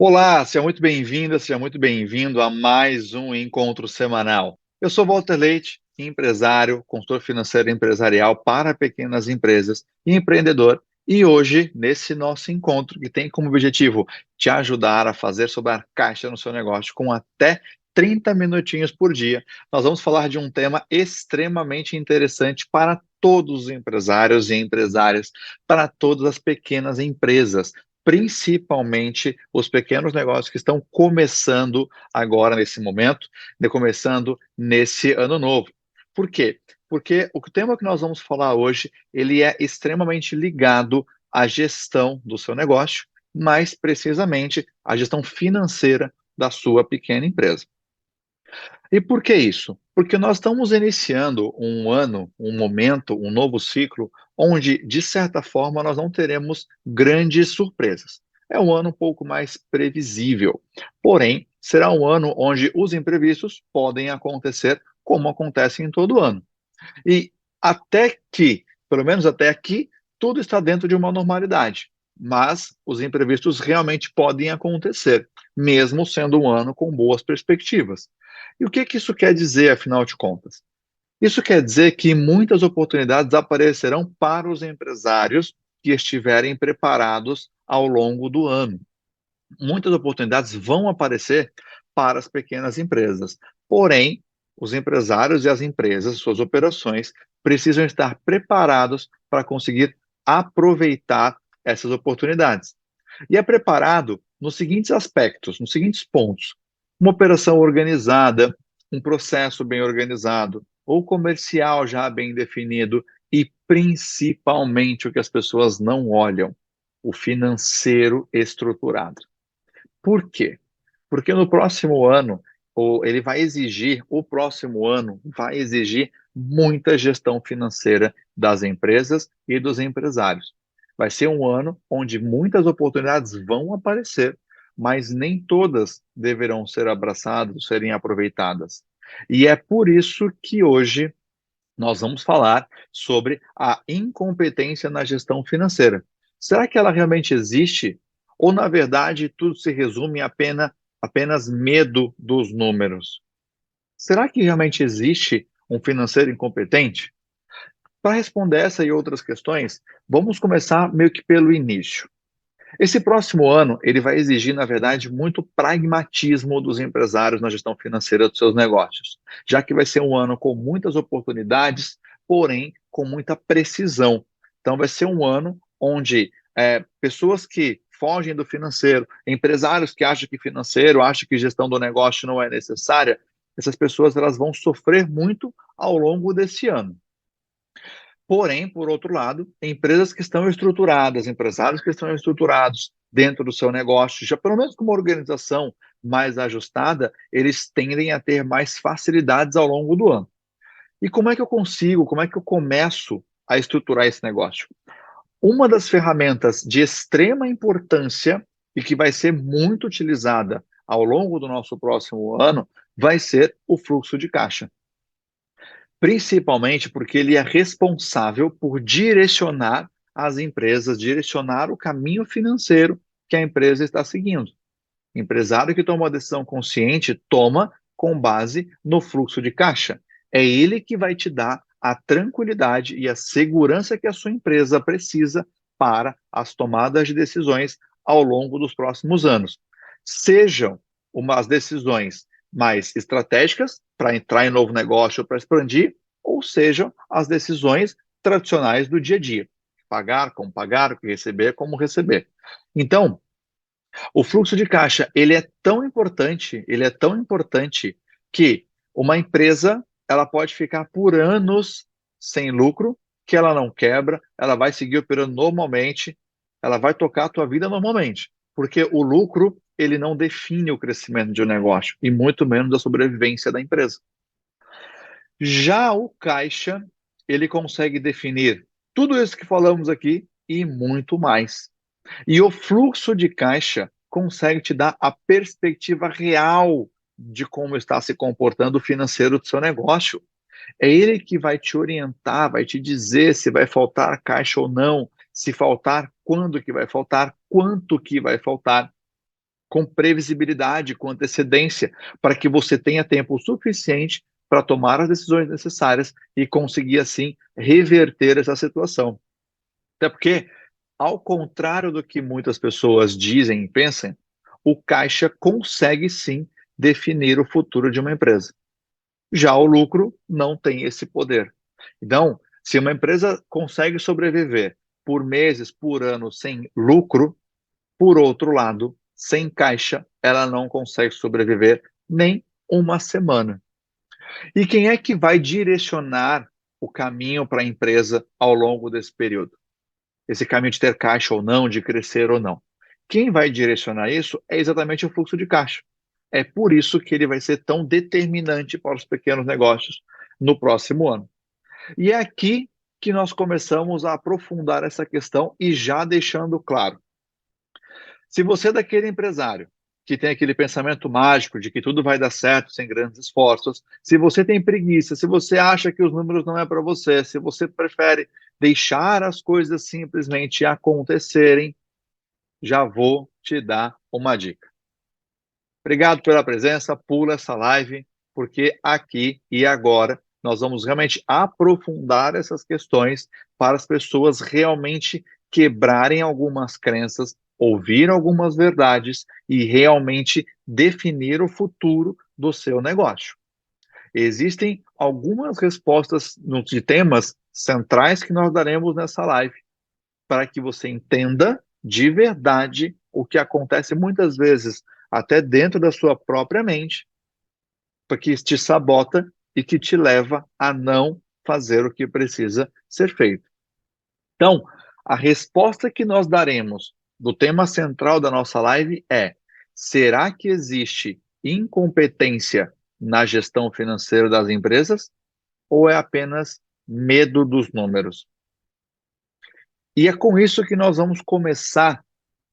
Olá, seja muito bem-vinda, seja muito bem-vindo a mais um encontro semanal. Eu sou Walter Leite, empresário, consultor financeiro empresarial para pequenas empresas e empreendedor. E hoje, nesse nosso encontro, que tem como objetivo te ajudar a fazer sobrar caixa no seu negócio com até 30 minutinhos por dia, nós vamos falar de um tema extremamente interessante para todos os empresários e empresárias, para todas as pequenas empresas, principalmente os pequenos negócios que estão começando agora nesse momento, começando nesse ano novo. Por quê? Porque o tema que nós vamos falar hoje, ele é extremamente ligado à gestão do seu negócio, mais precisamente à gestão financeira da sua pequena empresa. E por que isso? Porque nós estamos iniciando um ano, um momento, um novo ciclo, onde, de certa forma, nós não teremos grandes surpresas. É um ano um pouco mais previsível. Porém, será um ano onde os imprevistos podem acontecer, como acontece em todo ano. E até que, pelo menos até aqui, tudo está dentro de uma normalidade. Mas os imprevistos realmente podem acontecer, mesmo sendo um ano com boas perspectivas. E o que que isso quer dizer, afinal de contas? Isso quer dizer que muitas oportunidades aparecerão para os empresários que estiverem preparados ao longo do ano. Muitas oportunidades vão aparecer para as pequenas empresas. Porém, os empresários e as empresas, suas operações, precisam estar preparados para conseguir aproveitar essas oportunidades. E é preparado nos seguintes aspectos, nos seguintes pontos: uma operação organizada, um processo bem organizado, ou comercial já bem definido, e principalmente o que as pessoas não olham, o financeiro estruturado. Por quê? Porque no próximo ano, o próximo ano vai exigir muita gestão financeira das empresas e dos empresários. Vai ser um ano onde muitas oportunidades vão aparecer, mas nem todas deverão ser abraçadas, serem aproveitadas. E é por isso que hoje nós vamos falar sobre a incompetência na gestão financeira. Será que ela realmente existe? Ou, na verdade, tudo se resume a apenas medo dos números? Será que realmente existe um financeiro incompetente? Para responder essa e outras questões, vamos começar meio que pelo início. Esse próximo ano, ele vai exigir, na verdade, muito pragmatismo dos empresários na gestão financeira dos seus negócios, já que vai ser um ano com muitas oportunidades, porém com muita precisão. Então, vai ser um ano onde pessoas que fogem do financeiro, empresários que acham que financeiro, acham que gestão do negócio não é necessária, essas pessoas elas vão sofrer muito ao longo desse ano. Porém, por outro lado, empresas que estão estruturadas, empresários que estão estruturados dentro do seu negócio, já pelo menos com uma organização mais ajustada, eles tendem a ter mais facilidades ao longo do ano. E como é que eu consigo, como é que eu começo a estruturar esse negócio? Uma das ferramentas de extrema importância e que vai ser muito utilizada ao longo do nosso próximo ano vai ser o fluxo de caixa, principalmente porque ele é responsável por direcionar as empresas, direcionar o caminho financeiro que a empresa está seguindo. O empresário que toma uma decisão consciente toma com base no fluxo de caixa. É ele que vai te dar a tranquilidade e a segurança que a sua empresa precisa para as tomadas de decisões ao longo dos próximos anos. Sejam umas decisões mais estratégicas para entrar em novo negócio ou para expandir, ou sejam as decisões tradicionais do dia a dia. Pagar, como receber. Então, o fluxo de caixa, ele é tão importante que uma empresa, ela pode ficar por anos sem lucro, que ela não quebra, ela vai seguir operando normalmente, ela vai tocar a tua vida normalmente, porque o lucro, ele não define o crescimento de um negócio e muito menos a sobrevivência da empresa. Já o caixa, ele consegue definir tudo isso que falamos aqui e muito mais. E o fluxo de caixa consegue te dar a perspectiva real de como está se comportando o financeiro do seu negócio. É ele que vai te orientar, vai te dizer se vai faltar caixa ou não, se faltar, quando que vai faltar, quanto que vai faltar. com previsibilidade, com antecedência, para que você tenha tempo suficiente para tomar as decisões necessárias e conseguir, assim, reverter essa situação. Até porque, ao contrário do que muitas pessoas dizem e pensam, o caixa consegue sim definir o futuro de uma empresa. Já o lucro não tem esse poder. Então, se uma empresa consegue sobreviver por meses, por ano, sem lucro, por outro lado, sem caixa, ela não consegue sobreviver nem uma semana. E quem é que vai direcionar o caminho para a empresa ao longo desse período? Esse caminho de ter caixa ou não, de crescer ou não. Quem vai direcionar isso é exatamente o fluxo de caixa. É por isso que ele vai ser tão determinante para os pequenos negócios no próximo ano. E é aqui que nós começamos a aprofundar essa questão e já deixando claro. Se você é daquele empresário que tem aquele pensamento mágico de que tudo vai dar certo sem grandes esforços, se você tem preguiça, se você acha que os números não é para você, se você prefere deixar as coisas simplesmente acontecerem, já vou te dar uma dica. Obrigado pela presença, pula essa live, porque aqui e agora nós vamos realmente aprofundar essas questões para as pessoas realmente quebrarem algumas crenças, ouvir algumas verdades e realmente definir o futuro do seu negócio. Existem algumas respostas de temas centrais que nós daremos nessa live para que você entenda de verdade o que acontece muitas vezes até dentro da sua própria mente, porque te sabota e que te leva a não fazer o que precisa ser feito. Então, a resposta que nós daremos do tema central da nossa live é: será que existe incompetência na gestão financeira das empresas ou é apenas medo dos números? E é com isso que nós vamos começar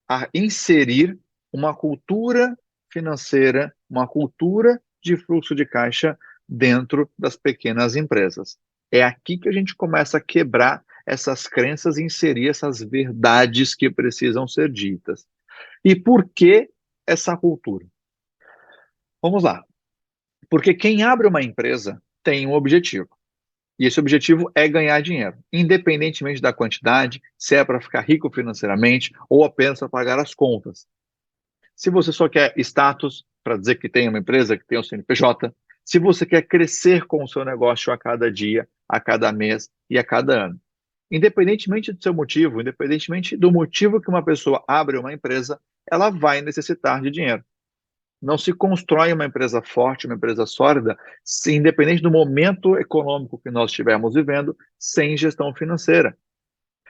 a inserir uma cultura financeira, uma cultura de fluxo de caixa dentro das pequenas empresas. É aqui que a gente começa a quebrar essas crenças e inserir essas verdades que precisam ser ditas. E por que essa cultura? Vamos lá. Porque quem abre uma empresa tem um objetivo. E esse objetivo é ganhar dinheiro, independentemente da quantidade, se é para ficar rico financeiramente ou apenas para pagar as contas. Se você só quer status para dizer que tem uma empresa, que tem um CNPJ, se você quer crescer com o seu negócio a cada dia, a cada mês e a cada ano. Independentemente do seu motivo, independentemente do motivo que uma pessoa abre uma empresa, ela vai necessitar de dinheiro. Não se constrói uma empresa forte, uma empresa sólida, independente do momento econômico que nós estivermos vivendo, sem gestão financeira.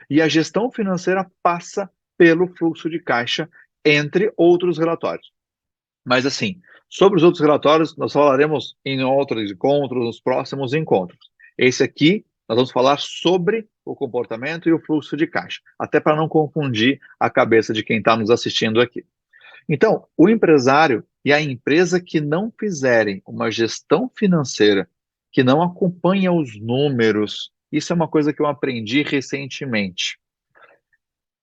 E a gestão financeira passa pelo fluxo de caixa, entre outros relatórios. Mas, assim, sobre os outros relatórios, nós falaremos em outros encontros, nos próximos encontros. Esse aqui, nós vamos falar sobre o comportamento e o fluxo de caixa, até para não confundir a cabeça de quem está nos assistindo aqui. Então, o empresário e a empresa que não fizerem uma gestão financeira, que não acompanha os números, isso é uma coisa que eu aprendi recentemente.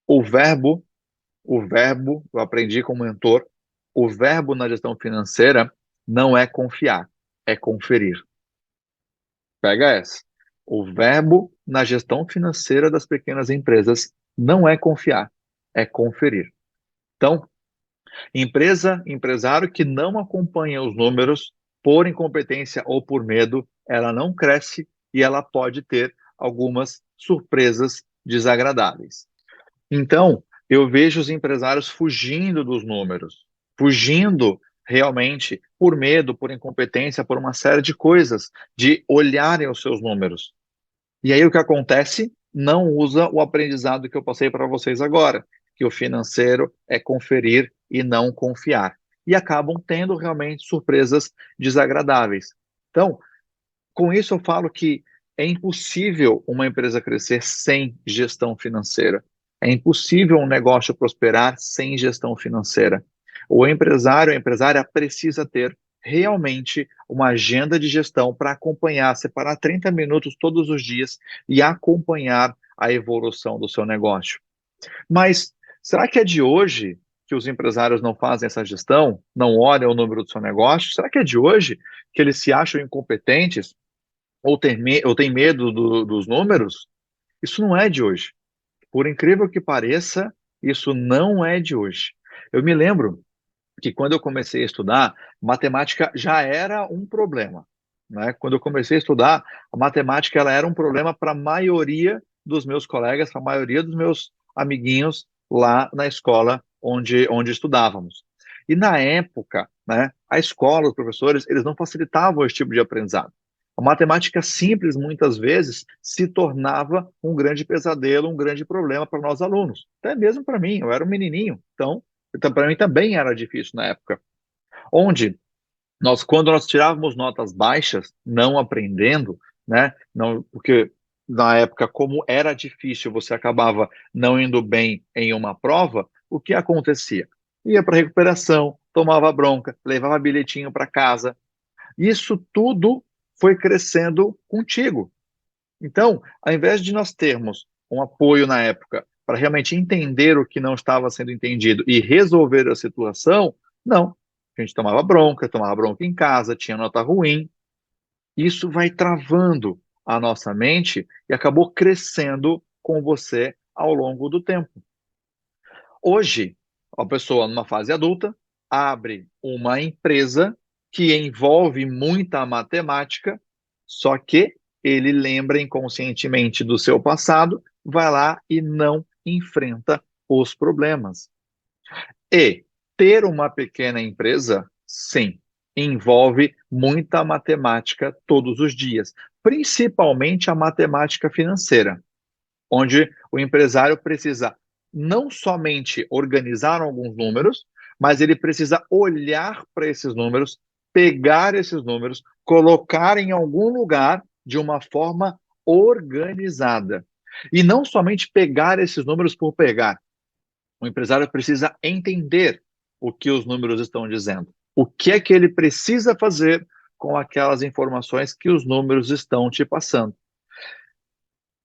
O verbo, eu aprendi com o mentor, o verbo na gestão financeira não é confiar, é conferir. Pega essa. O verbo na gestão financeira das pequenas empresas não é confiar, é conferir. Então, empresário que não acompanha os números por incompetência ou por medo, ela não cresce e ela pode ter algumas surpresas desagradáveis. Então, eu vejo os empresários fugindo dos números, fugindo realmente por medo, por incompetência, por uma série de coisas, de olharem os seus números. E aí o que acontece? Não usa o aprendizado que eu passei para vocês agora, que o financeiro é conferir e não confiar. E acabam tendo realmente surpresas desagradáveis. Então, com isso eu falo que é impossível uma empresa crescer sem gestão financeira. É impossível um negócio prosperar sem gestão financeira. O empresário, a empresária precisa ter realmente uma agenda de gestão para acompanhar, separar 30 minutos todos os dias e acompanhar a evolução do seu negócio. Mas será que é de hoje que os empresários não fazem essa gestão, não olham o número do seu negócio? Será que é de hoje que eles se acham incompetentes ou têm medo dos números? Isso não é de hoje. Por incrível que pareça, isso não é de hoje. Eu me lembro que quando eu comecei a estudar, matemática já era um problema, né? Quando eu comecei a estudar, a matemática ela era um problema para a maioria dos meus colegas, para a maioria dos meus amiguinhos lá na escola onde estudávamos. E na época, né, a escola, os professores, eles não facilitavam esse tipo de aprendizado. A matemática simples, muitas vezes, se tornava um grande pesadelo, um grande problema para nós alunos. Até mesmo para mim, eu era um menininho, então para mim também era difícil na época. Onde quando nós tirávamos notas baixas, não aprendendo, né? Não, porque na época, como era difícil, você acabava não indo bem em uma prova, o que acontecia? Ia para recuperação, tomava bronca, levava bilhetinho para casa. Isso tudo foi crescendo contigo. Então, ao invés de nós termos um apoio na época para realmente entender o que não estava sendo entendido e resolver a situação, não. A gente tomava bronca em casa, tinha nota ruim. Isso vai travando a nossa mente e acabou crescendo com você ao longo do tempo. Hoje, a pessoa numa fase adulta abre uma empresa que envolve muita matemática, só que ele lembra inconscientemente do seu passado, vai lá e não enfrenta os problemas. E ter uma pequena empresa, sim, envolve muita matemática todos os dias, principalmente a matemática financeira, onde o empresário precisa não somente organizar alguns números, mas ele precisa olhar para esses números, pegar esses números, colocar em algum lugar de uma forma organizada. E não somente pegar esses números por pegar. O empresário precisa entender o que os números estão dizendo. O que é que ele precisa fazer com aquelas informações que os números estão te passando.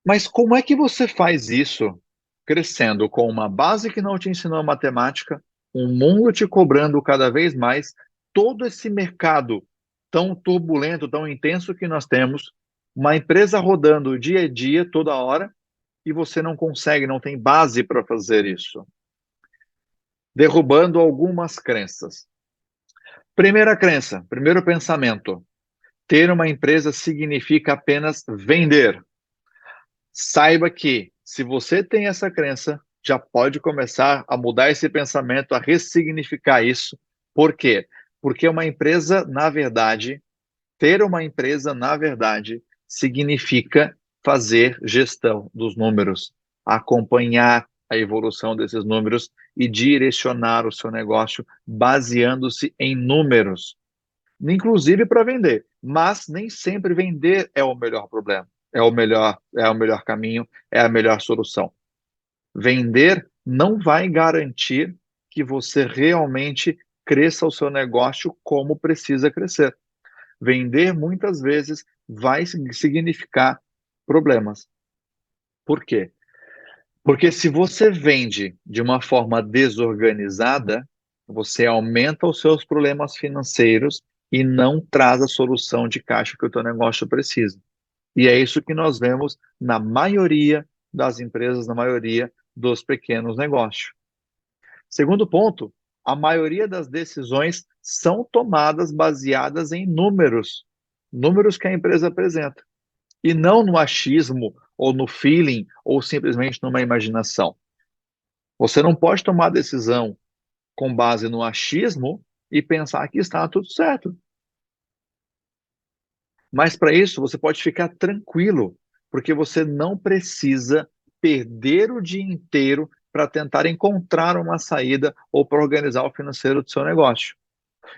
Mas como é que você faz isso crescendo com uma base que não te ensinou matemática, um mundo te cobrando cada vez mais, todo esse mercado tão turbulento, tão intenso que nós temos, uma empresa rodando dia a dia, toda hora, e você não consegue, não tem base para fazer isso? Derrubando algumas crenças. Primeira crença, primeiro pensamento: ter uma empresa significa apenas vender. Saiba que, se você tem essa crença, já pode começar a mudar esse pensamento, a ressignificar isso. Por quê? Porque uma empresa, na verdade, ter uma empresa, na verdade, significa fazer gestão dos números, acompanhar a evolução desses números e direcionar o seu negócio baseando-se em números, inclusive para vender. Mas nem sempre vender é o melhor problema, é o melhor caminho, é a melhor solução. Vender não vai garantir que você realmente cresça o seu negócio como precisa crescer. Vender muitas vezes vai significar problemas. Por quê? Porque se você vende de uma forma desorganizada, você aumenta os seus problemas financeiros e não traz a solução de caixa que o teu negócio precisa. E é isso que nós vemos na maioria das empresas, na maioria dos pequenos negócios. Segundo ponto, a maioria das decisões são tomadas baseadas em números, números que a empresa apresenta, e não no achismo ou no feeling ou simplesmente numa imaginação. Você não pode tomar decisão com base no achismo e pensar que está tudo certo. Mas para isso você pode ficar tranquilo, porque você não precisa perder o dia inteiro para tentar encontrar uma saída ou para organizar o financeiro do seu negócio.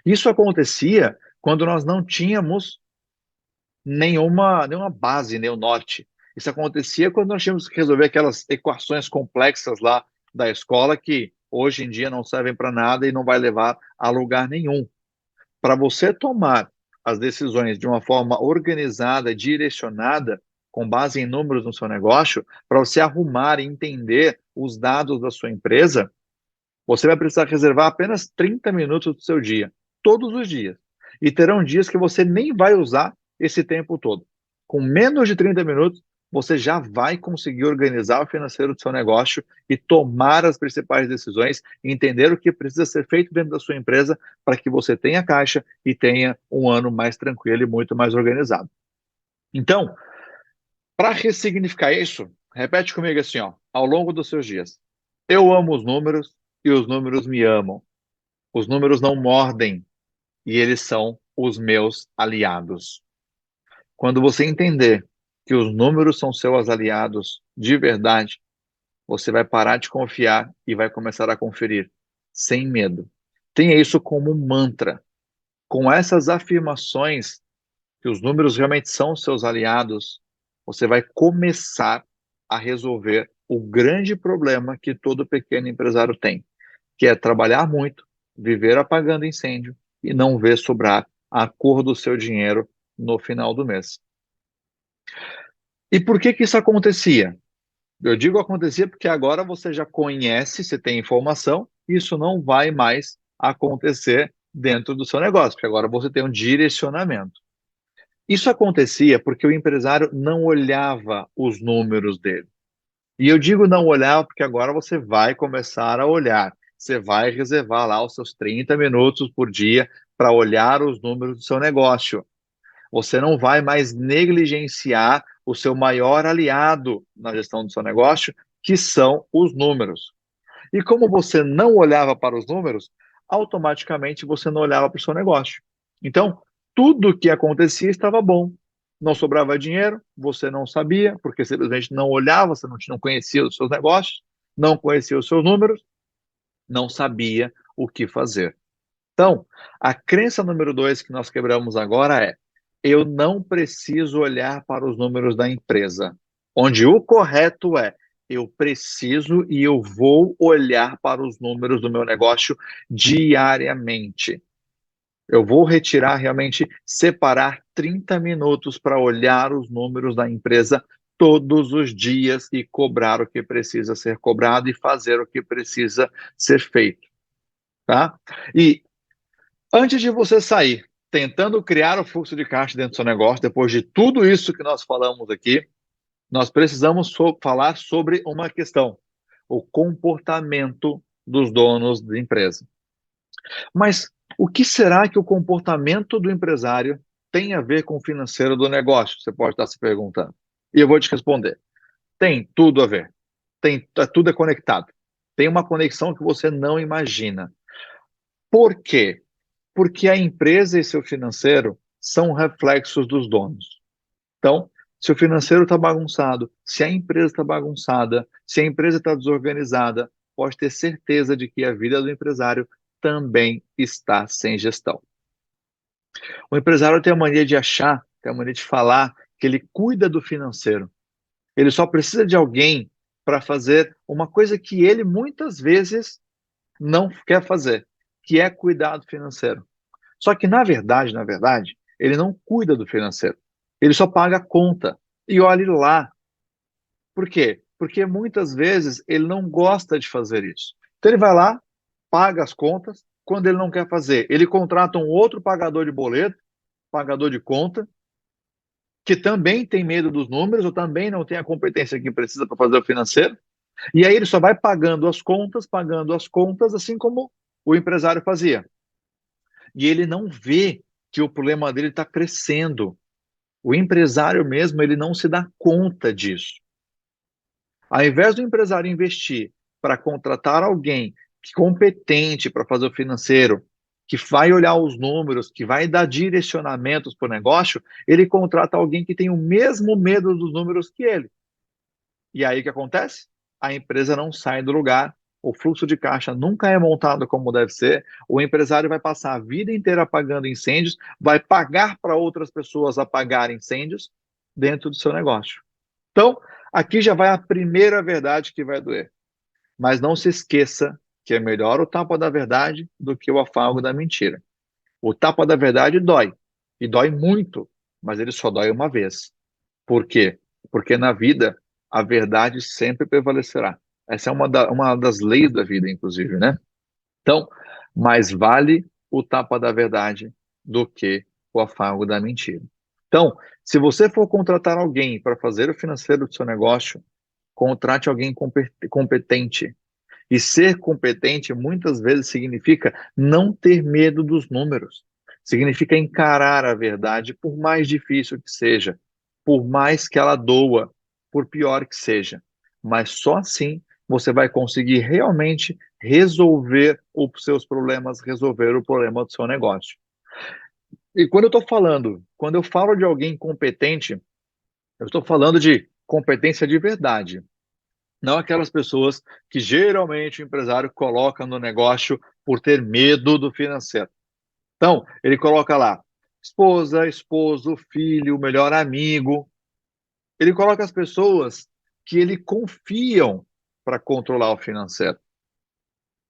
Isso acontecia quando nós não tínhamos nenhuma base, nenhum norte. Isso acontecia quando nós tínhamos que resolver aquelas equações complexas lá da escola que hoje em dia não servem para nada e não vai levar a lugar nenhum. Para você tomar as decisões de uma forma organizada, direcionada, com base em números no seu negócio, para você arrumar e entender os dados da sua empresa, Você vai precisar reservar apenas 30 minutos do seu dia, todos os dias. E terão dias que você nem vai usar esse tempo todo. Com menos de 30 minutos, você já vai conseguir organizar o financeiro do seu negócio e tomar as principais decisões, entender o que precisa ser feito dentro da sua empresa para que você tenha caixa e tenha um ano mais tranquilo e muito mais organizado. Então, para ressignificar isso, repete comigo assim, ó, ao longo dos seus dias. Eu amo os números e os números me amam. Os números não mordem e eles são os meus aliados. Quando você entender que os números são seus aliados de verdade, você vai parar de confiar e vai começar a conferir, sem medo. Tenha isso como um mantra. Com essas afirmações, que os números realmente são seus aliados, você vai começar a resolver o grande problema que todo pequeno empresário tem, que é trabalhar muito, viver apagando incêndio e não ver sobrar a cor do seu dinheiro no final do mês. E por que que isso acontecia? Eu digo acontecia porque agora você já conhece, você tem informação, e isso não vai mais acontecer dentro do seu negócio, porque agora você tem um direcionamento. Isso acontecia porque o empresário não olhava os números dele. E eu digo não olhar porque agora você vai começar a olhar. Você vai reservar lá os seus 30 minutos por dia para olhar os números do seu negócio. Você não vai mais negligenciar o seu maior aliado na gestão do seu negócio, que são os números. E como você não olhava para os números, automaticamente você não olhava para o seu negócio. Então, tudo que acontecia estava bom. Não sobrava dinheiro, você não sabia, porque simplesmente não olhava, você não conhecia os seus negócios, não conhecia os seus números, não sabia o que fazer. Então, a crença número 2 que nós quebramos agora é: eu não preciso olhar para os números da empresa. Onde o correto é: eu preciso e eu vou olhar para os números do meu negócio diariamente. Eu vou retirar realmente, separar 30 minutos para olhar os números da empresa todos os dias e cobrar o que precisa ser cobrado e fazer o que precisa ser feito, tá? E antes de você sair tentando criar o fluxo de caixa dentro do seu negócio, depois de tudo isso que nós falamos aqui, nós precisamos falar sobre uma questão: o comportamento dos donos de empresa. Mas o que será que o comportamento do empresário tem a ver com o financeiro do negócio? Você pode estar se perguntando. E eu vou te responder. Tem tudo a ver. Tudo é conectado. Tem uma conexão que você não imagina. Por quê? Porque a empresa e seu financeiro são reflexos dos donos. Então, se o financeiro está bagunçado, se a empresa está bagunçada, se a empresa está desorganizada, pode ter certeza de que a vida do empresário também está sem gestão. O empresário tem a mania de achar, tem a mania de falar que ele cuida do financeiro. Ele só precisa de alguém para fazer uma coisa que ele muitas vezes não quer fazer, que é cuidar do financeiro. Só que, na verdade, ele não cuida do financeiro. Ele só paga a conta. E olhe lá. Por quê? Porque muitas vezes ele não gosta de fazer isso. Então ele vai lá, paga as contas. Quando ele não quer fazer, ele contrata um outro pagador de boleto, pagador de conta, que também tem medo dos números, ou também não tem a competência que precisa para fazer o financeiro. E aí ele só vai pagando as contas, assim como o empresário fazia. E ele não vê que o problema dele está crescendo. O empresário mesmo, ele não se dá conta disso. Ao invés do empresário investir para contratar alguém competente para fazer o financeiro, que vai olhar os números, que vai dar direcionamentos para o negócio, ele contrata alguém que tem o mesmo medo dos números que ele. E aí o que acontece? A empresa não sai do lugar, o fluxo de caixa nunca é montado como deve ser, o empresário vai passar a vida inteira apagando incêndios, vai pagar para outras pessoas apagar incêndios dentro do seu negócio. Então, aqui já vai a primeira verdade que vai doer. Mas não se esqueça que é melhor o tapa da verdade do que o afago da mentira. O tapa da verdade dói, e dói muito, mas ele só dói uma vez. Por quê? Porque na vida a verdade sempre prevalecerá. Essa é uma das leis da vida, inclusive, né? Então, mais vale o tapa da verdade do que o afago da mentira. Então, se você for contratar alguém para fazer o financeiro do seu negócio, contrate alguém competente. E ser competente muitas vezes significa não ter medo dos números. Significa encarar a verdade, por mais difícil que seja, por mais que ela doa, por pior que seja. Mas só assim você vai conseguir realmente resolver os seus problemas, resolver o problema do seu negócio. E quando eu falo de alguém competente, eu estou falando de competência de verdade. Não aquelas pessoas que geralmente o empresário coloca no negócio por ter medo do financeiro. Então, ele coloca lá esposa, esposo, filho, melhor amigo. Ele coloca as pessoas que ele confiam para controlar o financeiro.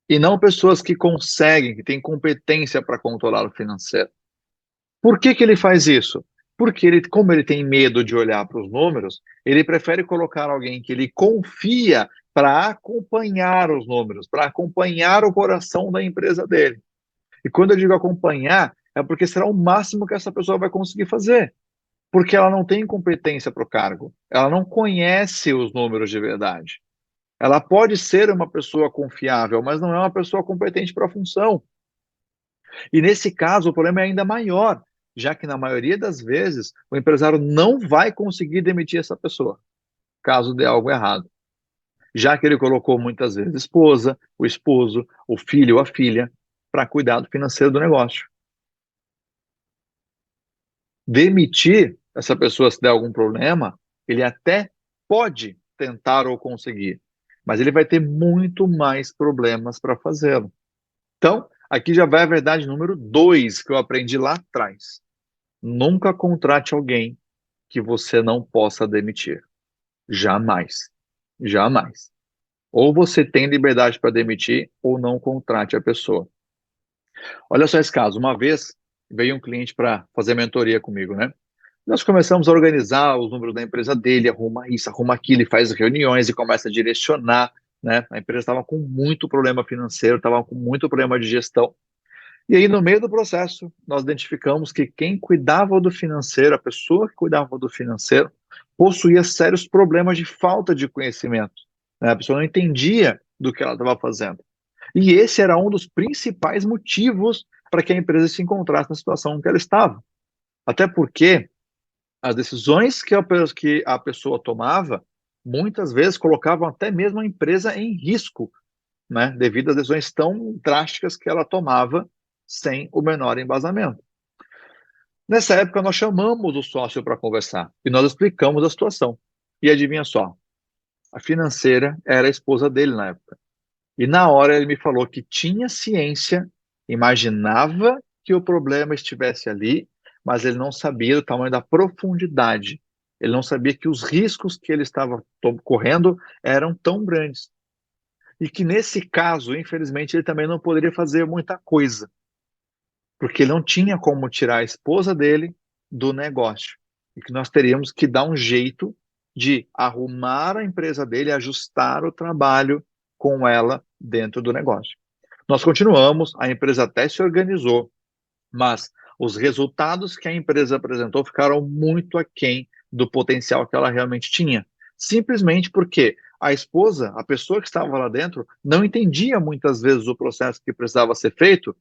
E não pessoas que conseguem, que têm competência para controlar o financeiro. Por que que ele faz isso? Porque ele, como ele tem medo de olhar para os números, ele prefere colocar alguém que ele confia para acompanhar os números, para acompanhar o coração da empresa dele. E quando eu digo acompanhar, é porque será o máximo que essa pessoa vai conseguir fazer, porque ela não tem competência para o cargo, ela não conhece os números de verdade. Ela pode ser uma pessoa confiável, mas não é uma pessoa competente para a função. E nesse caso, o problema é ainda maior, já que na maioria das vezes o empresário não vai conseguir demitir essa pessoa, caso dê algo errado, já que ele colocou muitas vezes a esposa, o esposo, o filho ou a filha para cuidar do financeiro do negócio. Demitir essa pessoa se der algum problema, ele até pode tentar ou conseguir, mas ele vai ter muito mais problemas para fazê-lo. Então, aqui já vai a verdade número 2 que eu aprendi lá atrás. Nunca contrate alguém que você não possa demitir. Jamais. Jamais. Ou você tem liberdade para demitir, ou não contrate a pessoa. Olha só esse caso. Uma vez veio um cliente para fazer mentoria comigo, né? Nós começamos a organizar os números da empresa dele, arruma isso, arruma aquilo, ele faz reuniões e começa a direcionar, né? A empresa estava com muito problema financeiro, estava com muito problema de gestão. E aí, no meio do processo, nós identificamos que quem cuidava do financeiro, a pessoa que cuidava do financeiro, possuía sérios problemas de falta de conhecimento, né? A pessoa não entendia do que ela estava fazendo. E esse era um dos principais motivos para que a empresa se encontrasse na situação em que ela estava. Até porque as decisões que a pessoa tomava, muitas vezes colocavam até mesmo a empresa em risco, né, devido às decisões tão drásticas que ela tomava sem o menor embasamento. Nessa época, nós chamamos o sócio para conversar e nós explicamos a situação. E adivinha só, a financeira era a esposa dele na época. E na hora ele me falou que tinha ciência, imaginava que o problema estivesse ali, mas ele não sabia o tamanho da profundidade. Ele não sabia que os riscos que ele estava correndo eram tão grandes. E que nesse caso, infelizmente, ele também não poderia fazer muita coisa, porque ele não tinha como tirar a esposa dele do negócio. E que nós teríamos que dar um jeito de arrumar a empresa dele, ajustar o trabalho com ela dentro do negócio. Nós continuamos, a empresa até se organizou, mas os resultados que a empresa apresentou ficaram muito aquém do potencial que ela realmente tinha. Simplesmente porque a esposa, a pessoa que estava lá dentro, não entendia muitas vezes o processo que precisava ser feito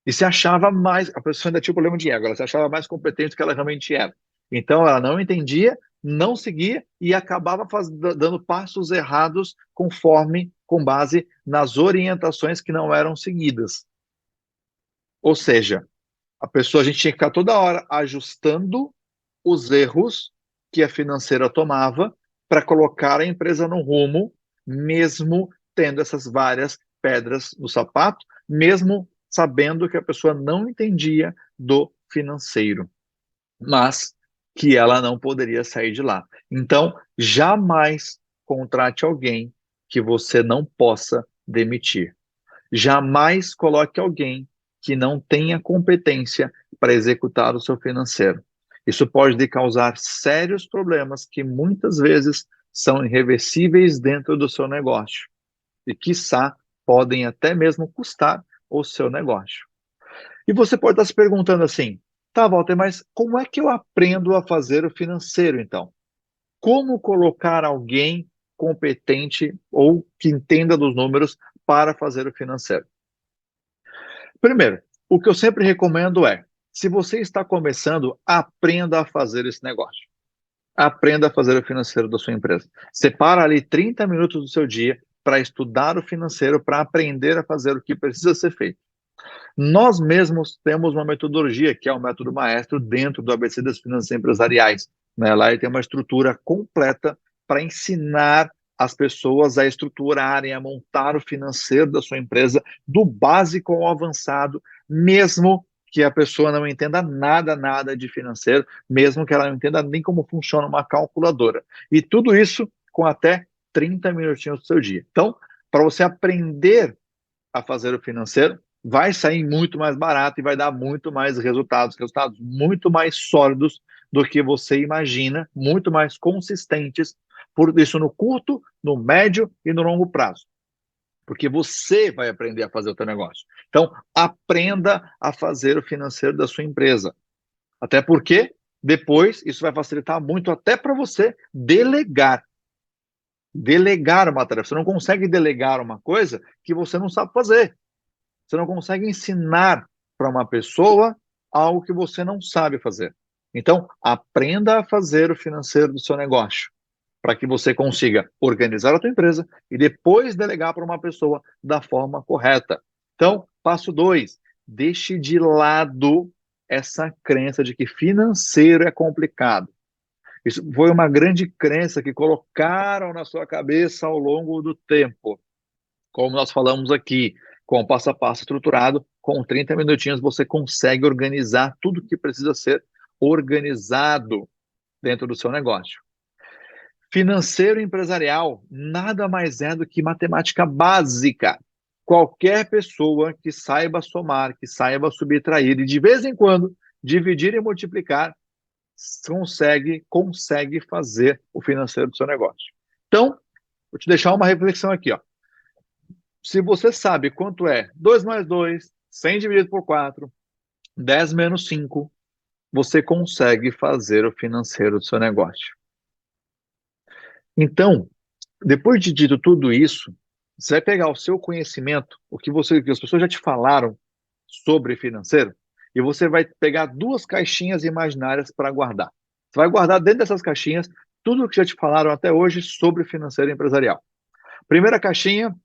e se achava mais. A pessoa ainda tinha um problema de ego, ela se achava mais competente do que ela realmente era. Então ela não entendia, não seguia e acabava dando passos errados com base nas orientações que não eram seguidas. Ou seja, a gente tinha que ficar toda hora ajustando os erros que a financeira tomava para colocar a empresa no rumo, mesmo tendo essas várias pedras no sapato, mesmo sabendo que a pessoa não entendia do financeiro, mas que ela não poderia sair de lá. Então, jamais contrate alguém que você não possa demitir. Jamais coloque alguém que não tenha competência para executar o seu financeiro. Isso pode lhe causar sérios problemas que muitas vezes são irreversíveis dentro do seu negócio e, quiçá, podem até mesmo custar o seu negócio. E você pode estar se perguntando assim, tá, Walter, mas como é que eu aprendo a fazer o financeiro, então? Como colocar alguém competente ou que entenda dos números para fazer o financeiro? Primeiro, o que eu sempre recomendo é, se você está começando, aprenda a fazer esse negócio. Aprenda a fazer o financeiro da sua empresa. Separa ali 30 minutos do seu dia para estudar o financeiro, para aprender a fazer o que precisa ser feito. Nós mesmos temos uma metodologia, que é o método maestro, dentro do ABC das Finanças Empresariais. Né? Lá ele tem uma estrutura completa para ensinar as pessoas a estruturarem, a montar o financeiro da sua empresa, do básico ao avançado, mesmo que a pessoa não entenda nada de financeiro, mesmo que ela não entenda nem como funciona uma calculadora. E tudo isso com até 30 minutinhos do seu dia. Então, para você aprender a fazer o financeiro, vai sair muito mais barato e vai dar muito mais resultados muito mais sólidos do que você imagina, muito mais consistentes, por isso no curto, no médio e no longo prazo. Porque você vai aprender a fazer o teu negócio. Então, aprenda a fazer o financeiro da sua empresa. Até porque depois isso vai facilitar muito até para você delegar. Delegar uma tarefa. Você não consegue delegar uma coisa que você não sabe fazer. Você não consegue ensinar para uma pessoa algo que você não sabe fazer. Então, aprenda a fazer o financeiro do seu negócio, para que você consiga organizar a tua empresa e depois delegar para uma pessoa da forma correta. Então, passo 2, deixe de lado essa crença de que financeiro é complicado. Isso foi uma grande crença que colocaram na sua cabeça ao longo do tempo. Como nós falamos aqui, com o passo a passo estruturado, com 30 minutinhos você consegue organizar tudo que precisa ser organizado dentro do seu negócio. Financeiro empresarial nada mais é do que matemática básica. Qualquer pessoa que saiba somar, que saiba subtrair e de vez em quando dividir e multiplicar, consegue fazer o financeiro do seu negócio. Então, vou te deixar uma reflexão aqui, ó. Se você sabe quanto é 2 mais 2, 100 dividido por 4, 10 menos 5, você consegue fazer o financeiro do seu negócio. Então, depois de dito tudo isso, você vai pegar o seu conhecimento, que as pessoas já te falaram sobre financeiro, e você vai pegar 2 caixinhas imaginárias para guardar. Você vai guardar dentro dessas caixinhas tudo o que já te falaram até hoje sobre financeiro empresarial. Primeira caixinha,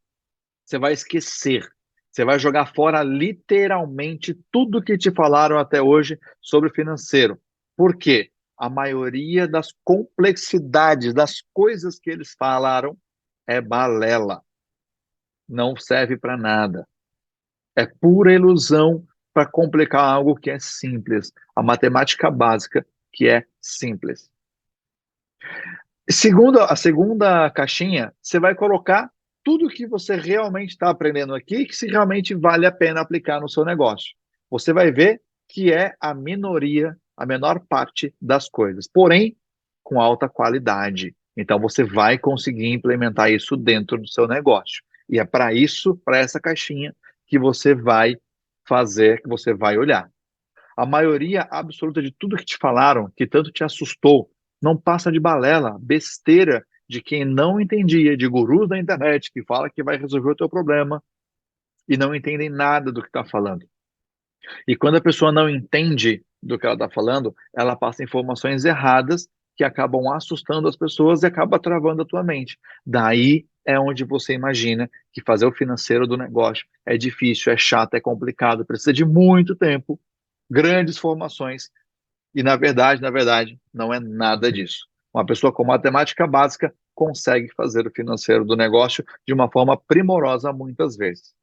você vai esquecer. Você vai jogar fora literalmente tudo que te falaram até hoje sobre financeiro. Por quê? A maioria das complexidades, das coisas que eles falaram, é balela. Não serve para nada. É pura ilusão para complicar algo que é simples. A matemática básica, que é simples. A segunda caixinha, você vai colocar tudo que você realmente está aprendendo aqui, que se realmente vale a pena aplicar no seu negócio. Você vai ver que é a minoria, a menor parte das coisas, porém com alta qualidade. Então você vai conseguir implementar isso dentro do seu negócio. E é para isso, para essa caixinha, que você vai fazer, que você vai olhar. A maioria absoluta de tudo que te falaram, que tanto te assustou, não passa de balela, besteira de quem não entendia, de gurus da internet que fala que vai resolver o teu problema e não entendem nada do que está falando. E quando a pessoa não entende do que ela está falando, ela passa informações erradas que acabam assustando as pessoas e acaba travando a tua mente. Daí é onde você imagina que fazer o financeiro do negócio é difícil, é chato, é complicado, precisa de muito tempo, grandes formações. E na verdade, não é nada disso. Uma pessoa com matemática básica consegue fazer o financeiro do negócio de uma forma primorosa muitas vezes.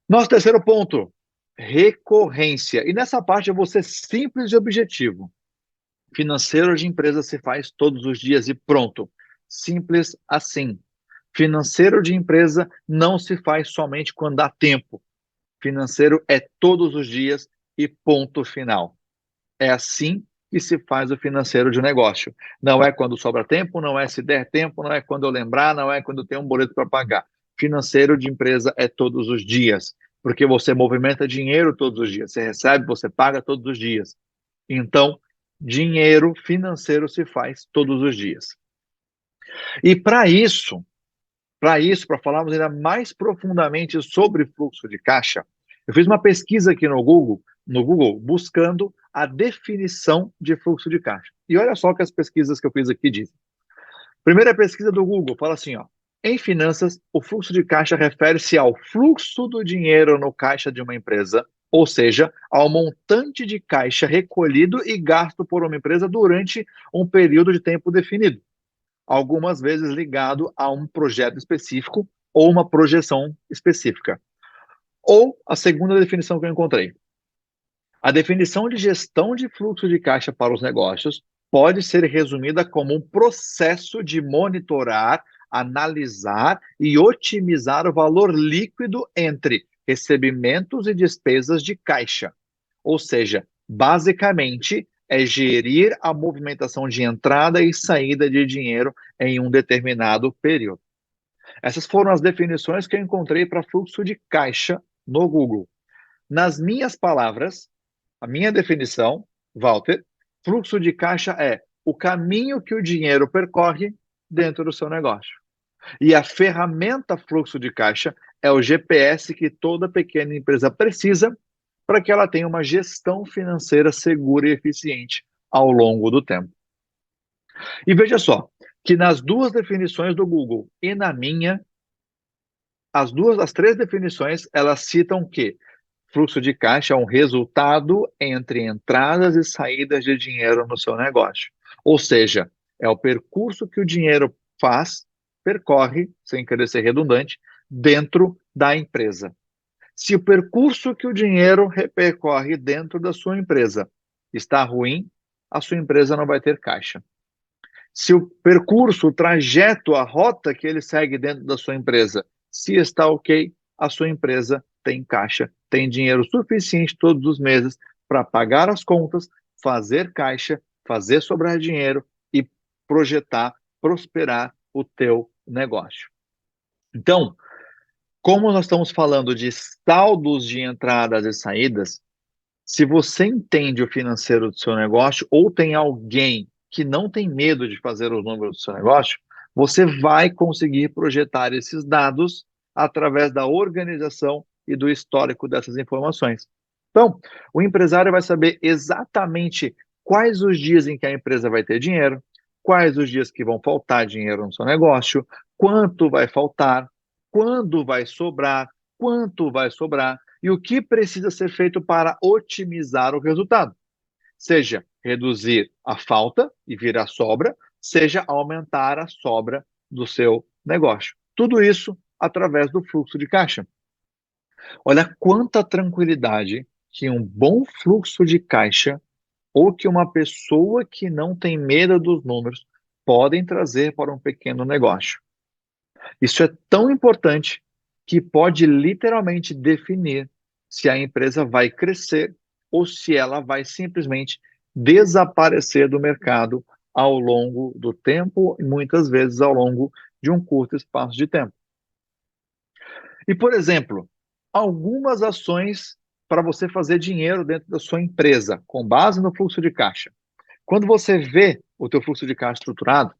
Nosso terceiro ponto, recorrência. E nessa parte eu vou ser simples e objetivo. Financeiro de empresa se faz todos os dias e pronto. Simples assim. Financeiro de empresa não se faz somente quando dá tempo. Financeiro é todos os dias e ponto final. É assim que se faz o financeiro de um negócio. Não é quando sobra tempo, não é se der tempo, não é quando eu lembrar, não é quando eu tenho um boleto para pagar. financeiro de empresa é todos os dias, porque você movimenta dinheiro todos os dias, você recebe, você paga todos os dias. Então, dinheiro financeiro se faz todos os dias. E para falarmos ainda mais profundamente sobre fluxo de caixa, eu fiz uma pesquisa aqui no Google, buscando a definição de fluxo de caixa. E olha só o que as pesquisas que eu fiz aqui dizem. Primeira pesquisa do Google fala assim, ó, em finanças, o fluxo de caixa refere-se ao fluxo do dinheiro no caixa de uma empresa, ou seja, ao montante de caixa recolhido e gasto por uma empresa durante um período de tempo definido, algumas vezes ligado a um projeto específico ou uma projeção específica. Ou a segunda definição que eu encontrei. A definição de gestão de fluxo de caixa para os negócios pode ser resumida como um processo de monitorar, analisar e otimizar o valor líquido entre recebimentos e despesas de caixa. Ou seja, basicamente é gerir a movimentação de entrada e saída de dinheiro em um determinado período. Essas foram as definições que eu encontrei para fluxo de caixa no Google. Nas minhas palavras, a minha definição, Walter, fluxo de caixa é o caminho que o dinheiro percorre dentro do seu negócio. E a ferramenta fluxo de caixa é o GPS que toda pequena empresa precisa para que ela tenha uma gestão financeira segura e eficiente ao longo do tempo. E veja só, que nas duas definições do Google e na minha, as três definições, elas citam que fluxo de caixa é um resultado entre entradas e saídas de dinheiro no seu negócio. Ou seja, é o percurso que o dinheiro percorre, sem querer ser redundante, dentro da empresa. Se o percurso que o dinheiro percorre dentro da sua empresa está ruim, a sua empresa não vai ter caixa. Se o percurso, o trajeto, a rota que ele segue dentro da sua empresa, se está ok, a sua empresa tem caixa, tem dinheiro suficiente todos os meses para pagar as contas, fazer caixa, fazer sobrar dinheiro e projetar, prosperar o teu negócio. Então, como nós estamos falando de saldos de entradas e saídas, se você entende o financeiro do seu negócio ou tem alguém que não tem medo de fazer os números do seu negócio, você vai conseguir projetar esses dados através da organização e do histórico dessas informações. Então, o empresário vai saber exatamente quais os dias em que a empresa vai ter dinheiro, quais os dias que vão faltar dinheiro no seu negócio, quanto vai faltar, quando vai sobrar, quanto vai sobrar e o que precisa ser feito para otimizar o resultado. Seja reduzir a falta e virar sobra, seja aumentar a sobra do seu negócio. Tudo isso através do fluxo de caixa. Olha quanta tranquilidade que um bom fluxo de caixa ou que uma pessoa que não tem medo dos números podem trazer para um pequeno negócio. Isso é tão importante que pode literalmente definir se a empresa vai crescer ou se ela vai simplesmente desaparecer do mercado ao longo do tempo e muitas vezes ao longo de um curto espaço de tempo. E, por exemplo, algumas ações para você fazer dinheiro dentro da sua empresa, com base no fluxo de caixa. Quando você vê o teu fluxo de caixa estruturado,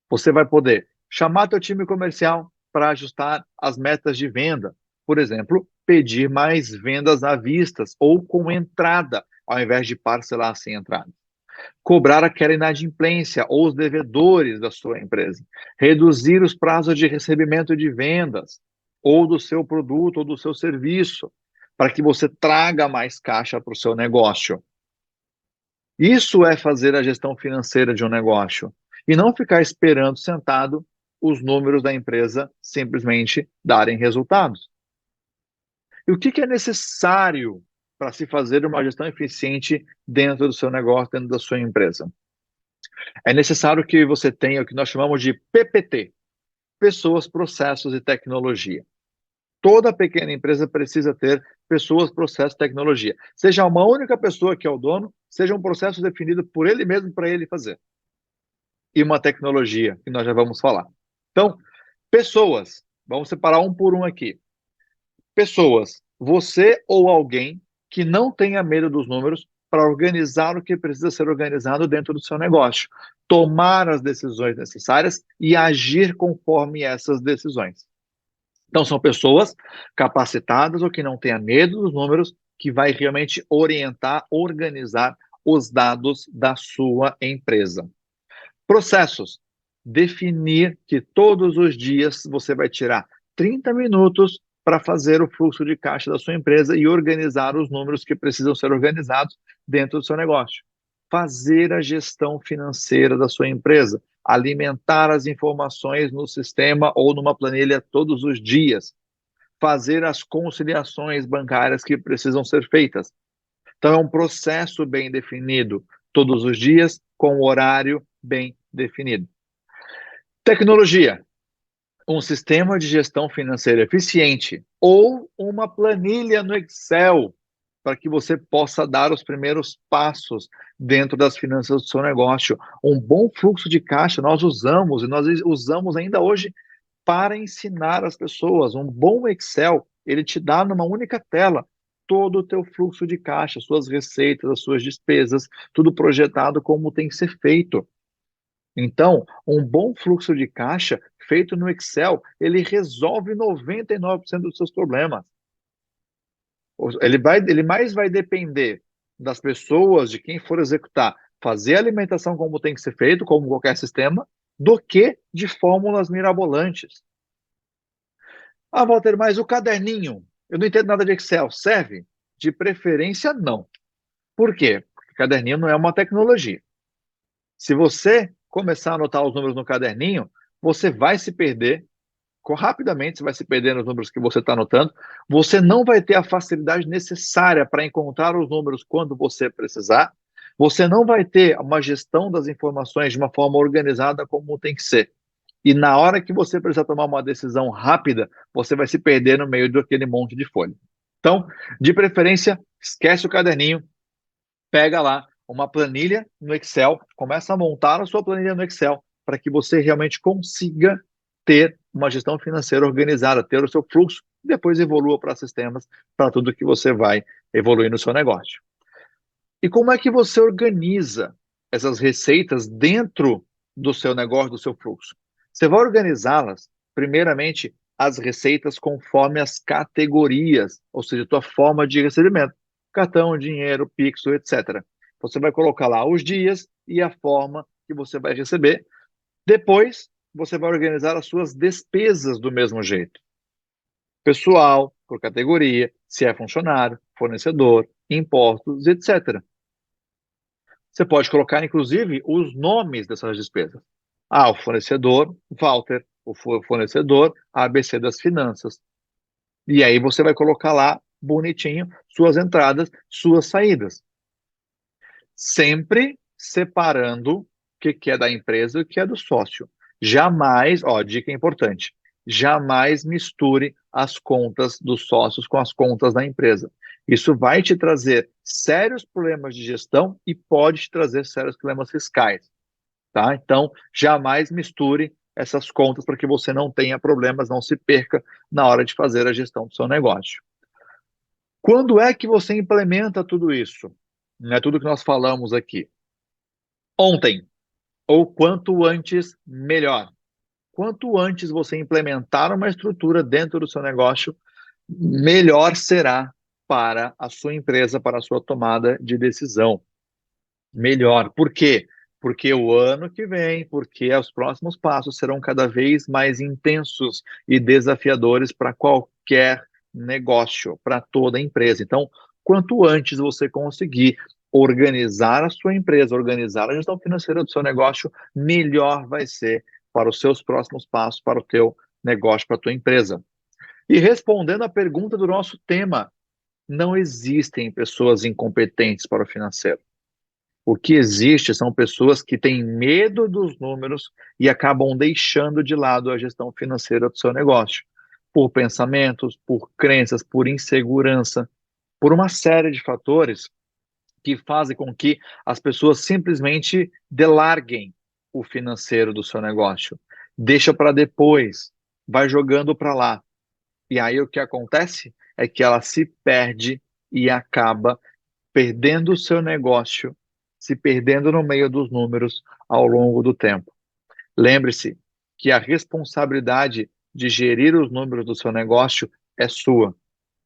você vai poder chamar teu time comercial para ajustar as metas de venda. Por exemplo, pedir mais vendas à vista ou com entrada, ao invés de parcelar sem entrada. Cobrar aquela inadimplência ou os devedores da sua empresa. Reduzir os prazos de recebimento de vendas ou do seu produto ou do seu serviço, para que você traga mais caixa para o seu negócio. Isso é fazer a gestão financeira de um negócio. E não ficar esperando sentado os números da empresa simplesmente darem resultados. E o que é necessário para se fazer uma gestão eficiente dentro do seu negócio, dentro da sua empresa? É necessário que você tenha o que nós chamamos de PPT, Pessoas, Processos e Tecnologia. Toda pequena empresa precisa ter pessoas, processos e tecnologia. Seja uma única pessoa que é o dono, seja um processo definido por ele mesmo para ele fazer. E uma tecnologia, que nós já vamos falar. Então, pessoas. Vamos separar um por um aqui. Pessoas, você ou alguém que não tenha medo dos números para organizar o que precisa ser organizado dentro do seu negócio, tomar as decisões necessárias e agir conforme essas decisões. Então, são pessoas capacitadas ou que não tenha medo dos números, que vai realmente orientar, organizar os dados da sua empresa. Processos. Definir que todos os dias você vai tirar 30 minutos para fazer o fluxo de caixa da sua empresa e organizar os números que precisam ser organizados dentro do seu negócio. Fazer a gestão financeira da sua empresa, alimentar as informações no sistema ou numa planilha todos os dias, fazer as conciliações bancárias que precisam ser feitas. Então, é um processo bem definido todos os dias, com o horário bem definido. Tecnologia, um sistema de gestão financeira eficiente ou uma planilha no Excel para que você possa dar os primeiros passos dentro das finanças do seu negócio. Um bom fluxo de caixa nós usamos e nós usamos ainda hoje para ensinar as pessoas. Um bom Excel, ele te dá numa única tela todo o teu fluxo de caixa, suas receitas, as suas despesas, tudo projetado como tem que ser feito. Então, um bom fluxo de caixa feito no Excel, ele resolve 99% dos seus problemas. Ele mais vai depender das pessoas, de quem for executar, fazer a alimentação como tem que ser feito, como qualquer sistema, do que de fórmulas mirabolantes. Ah, Walter, mas o caderninho, eu não entendo nada de Excel, serve? De preferência, não. Por quê? Porque caderninho não é uma tecnologia. Se você começar a anotar os números no caderninho, você vai se perder rapidamente, você vai se perder nos números que você está anotando. Você não vai ter a facilidade necessária para encontrar os números quando você precisar. Você não vai ter uma gestão das informações de uma forma organizada como tem que ser. E na hora que você precisar tomar uma decisão rápida, você vai se perder no meio daquele monte de folha. Então, de preferência, esquece o caderninho, pega lá uma planilha no Excel, começa a montar a sua planilha no Excel para que você realmente consiga ter uma gestão financeira organizada, ter o seu fluxo, e depois evolua para sistemas, para tudo que você vai evoluir no seu negócio. E como é que você organiza essas receitas dentro do seu negócio, do seu fluxo? Você vai organizá-las, primeiramente, as receitas conforme as categorias, ou seja, a tua forma de recebimento. Cartão, dinheiro, Pix, etc. Você vai colocar lá os dias e a forma que você vai receber. Depois, você vai organizar as suas despesas do mesmo jeito. Pessoal, por categoria, se é funcionário, fornecedor, impostos, etc. Você pode colocar, inclusive, os nomes dessas despesas. Ah, o fornecedor, Walter, o fornecedor, ABC das finanças. E aí você vai colocar lá, bonitinho, suas entradas, suas saídas. Sempre separando o que é da empresa e o que é do sócio. Jamais, ó, dica importante, jamais misture as contas dos sócios com as contas da empresa. Isso vai te trazer sérios problemas de gestão e pode te trazer sérios problemas fiscais, tá? Então, jamais misture essas contas para que você não tenha problemas, não se perca na hora de fazer a gestão do seu negócio. Quando é que você implementa tudo isso? Não é tudo que nós falamos aqui. Ontem, ou quanto antes, melhor. Quanto antes você implementar uma estrutura dentro do seu negócio, melhor será para a sua empresa, para a sua tomada de decisão. Melhor. Por quê? Porque o ano que vem, porque os próximos passos serão cada vez mais intensos e desafiadores para qualquer negócio, para toda empresa. Então, quanto antes você conseguir organizar a sua empresa, organizar a gestão financeira do seu negócio, melhor vai ser para os seus próximos passos, para o teu negócio, para a tua empresa. E respondendo à pergunta do nosso tema, não existem pessoas incompetentes para o financeiro. O que existe são pessoas que têm medo dos números e acabam deixando de lado a gestão financeira do seu negócio, por pensamentos, por crenças, por insegurança, por uma série de fatores que fazem com que as pessoas simplesmente delarguem o financeiro do seu negócio. Deixa para depois. vai jogando para lá. E aí o que acontece é que ela se perde e acaba perdendo o seu negócio, se perdendo no meio dos números ao longo do tempo. Lembre-se que a responsabilidade de gerir os números do seu negócio é sua.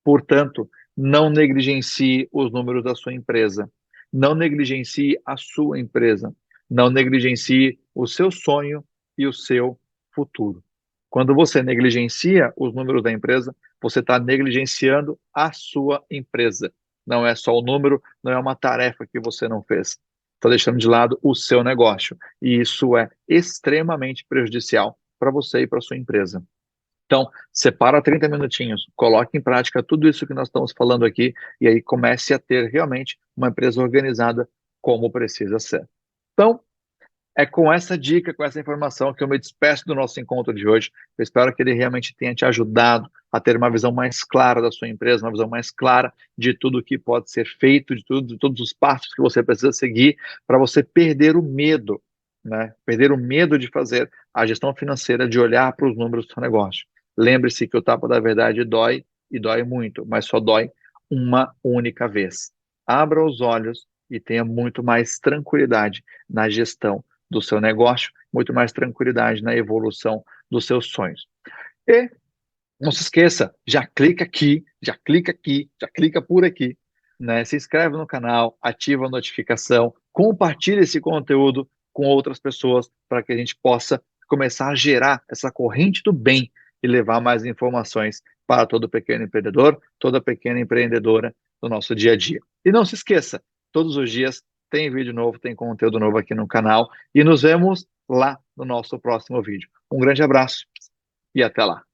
Portanto, não negligencie os números da sua empresa. Não negligencie a sua empresa. Não negligencie o seu sonho e o seu futuro. Quando você negligencia os números da empresa, você está negligenciando a sua empresa. Não é só o número, não é uma tarefa que você não fez. Está deixando de lado o seu negócio. E isso é extremamente prejudicial para você e para a sua empresa. Então, separa 30 minutinhos, coloque em prática tudo isso que nós estamos falando aqui e aí comece a ter realmente uma empresa organizada como precisa ser. Então, é com essa dica, com essa informação que eu me despeço do nosso encontro de hoje. Eu espero que ele realmente tenha te ajudado a ter uma visão mais clara da sua empresa, uma visão mais clara de tudo que pode ser feito, de todos os passos que você precisa seguir para você perder o medo, né? Perder o medo de fazer a gestão financeira, de olhar para os números do seu negócio. Lembre-se que o tapa da verdade dói e dói muito, mas só dói uma única vez. Abra os olhos e tenha muito mais tranquilidade na gestão do seu negócio, muito mais tranquilidade na evolução dos seus sonhos. E não se esqueça, já clica aqui, já clica aqui, já clica por aqui, né? Se inscreve no canal, ativa a notificação, compartilha esse conteúdo com outras pessoas para que a gente possa começar a gerar essa corrente do bem e levar mais informações para todo pequeno empreendedor, toda pequena empreendedora do nosso dia a dia. E não se esqueça, todos os dias tem vídeo novo, tem conteúdo novo aqui no canal e nos vemos lá no nosso próximo vídeo. Um grande abraço e até lá.